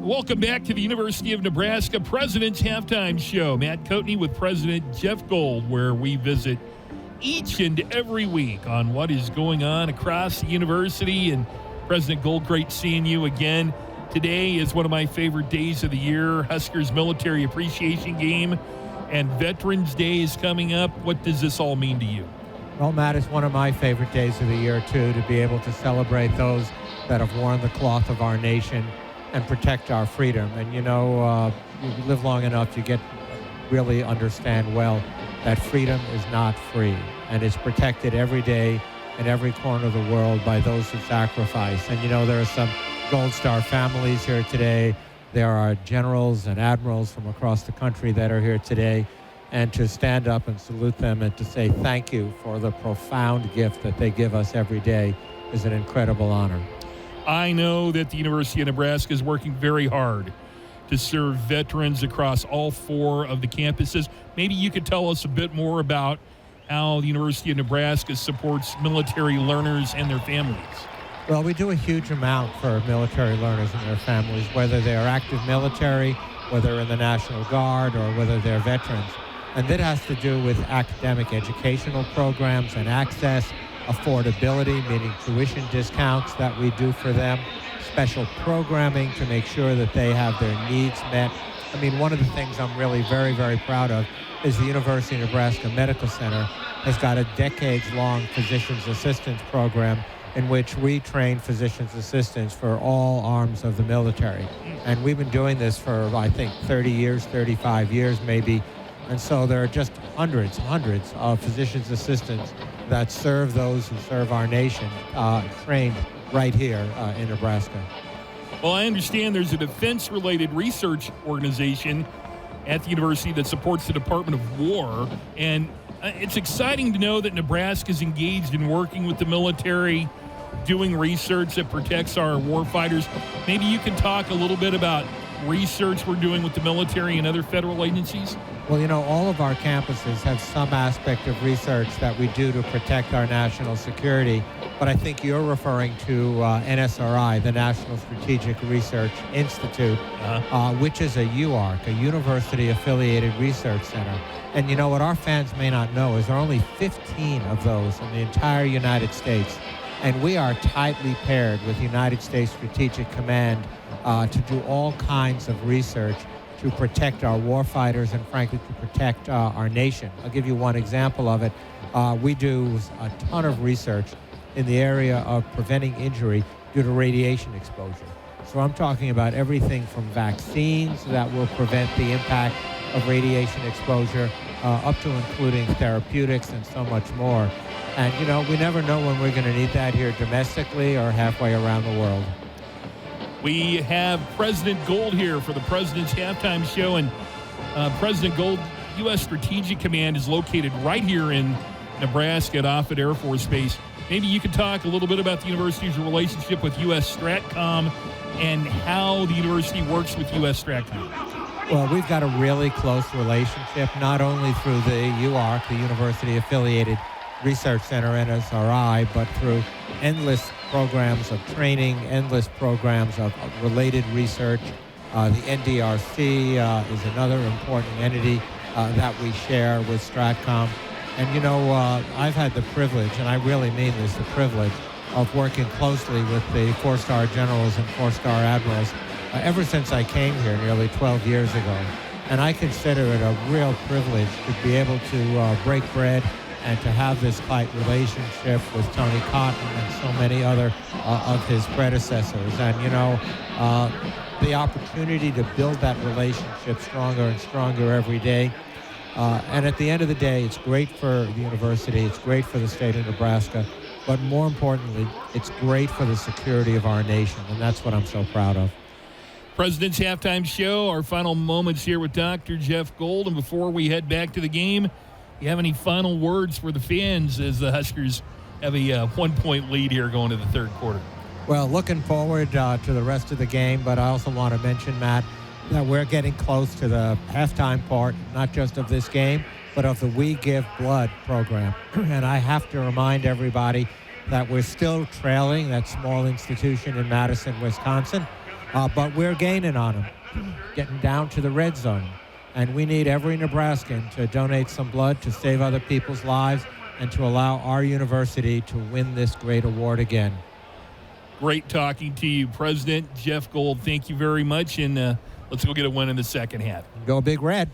Welcome back to the University of Nebraska President's Halftime Show. Matt Coatney with President Jeff Gold, where we visit each and every week on what is going on across the university. And President Gold, great seeing you again. Today is one of my favorite days of the year. Huskers Military Appreciation Game and Veterans Day is coming up. What does this all mean to you? Well, Matt, it's one of my favorite days of the year, too, to be able to celebrate those that have worn the cloth of our nation and protect our freedom. And, you live long enough, you get really understand well that freedom is not free, and it's protected every day in every corner of the world by those who sacrifice. And, there are some Gold Star families here today. There are generals and admirals from across the country that are here today. And to stand up and salute them and to say thank you for the profound gift that they give us every day is an incredible honor. I know that the University of Nebraska is working very hard to serve veterans across all 4 of the campuses. Maybe you could tell us a bit more about how the University of Nebraska supports military learners and their families. Well, we do a huge amount for military learners and their families, whether they're active military, whether in the National Guard, or whether they're veterans. And that has to do with academic educational programs and access, affordability, meaning tuition discounts that we do for them, special programming to make sure that they have their needs met. I mean, one of the things I'm really very, very proud of is the University of Nebraska Medical Center has got a decades-long physician's assistance program in which we train physician's assistants for all arms of the military. And we've been doing this for, I think, 30 years, 35 years maybe. And so there are just hundreds of physician's assistants that serve those who serve our nation, trained right here in Nebraska. Well, I understand there's a defense-related research organization at the university that supports the Department of War, and it's exciting to know that Nebraska is engaged in working with the military, doing research that protects our warfighters. Maybe you can talk a little bit about research we're doing with the military and other federal agencies? Well, all of our campuses have some aspect of research that we do to protect our national security, but I think you're referring to NSRI, the National Strategic Research Institute, which is a UARC, a university-affiliated research center. And what our fans may not know is there are only 15 of those in the entire United States, and we are tightly paired with United States Strategic Command to do all kinds of research to protect our warfighters and, frankly, to protect our nation. I'll give you one example of it. We do a ton of research in the area of preventing injury due to radiation exposure. So I'm talking about everything from vaccines that will prevent the impact of radiation exposure up to including therapeutics and so much more. And, we never know when we're going to need that here domestically or halfway around the world. We have President Gold here for the President's Halftime Show, and President Gold, U.S. Strategic Command is located right here in Nebraska at Offutt Air Force Base. Maybe you could talk a little bit about the university's relationship with U.S. Stratcom and how the university works with U.S. Stratcom. Well, we've got a really close relationship, not only through the UARC, the University-Affiliated Research Center, NSRI, but through endless programs of training, endless programs of related research. The NDRC is another important entity that we share with Stratcom. And, I've had the privilege, and I really mean this, the privilege of working closely with the 4-star generals and 4-star admirals ever since I came here nearly 12 years ago. And I consider it a real privilege to be able to break bread and to have this tight relationship with Tony Coatney and so many other of his predecessors. And, the opportunity to build that relationship stronger and stronger every day. And at the end of the day, it's great for the university, it's great for the state of Nebraska, but more importantly, it's great for the security of our nation, and that's what I'm so proud of. President's Halftime Show, our final moments here with Dr. Jeff Gold. And before we head back to the game, you have any final words for the fans as the Huskers have a 1-point lead here going to the third quarter? Well, looking forward to the rest of the game, but I also want to mention, Matt, that we're getting close to the halftime part, not just of this game, but of the We Give Blood program. And I have to remind everybody that we're still trailing that small institution in Madison, Wisconsin. But we're gaining on them, getting down to the red zone. And we need every Nebraskan to donate some blood to save other people's lives and to allow our university to win this great award again. Great talking to you, President Jeff Gold. Thank you very much, and let's go get a win in the second half. Go Big Red.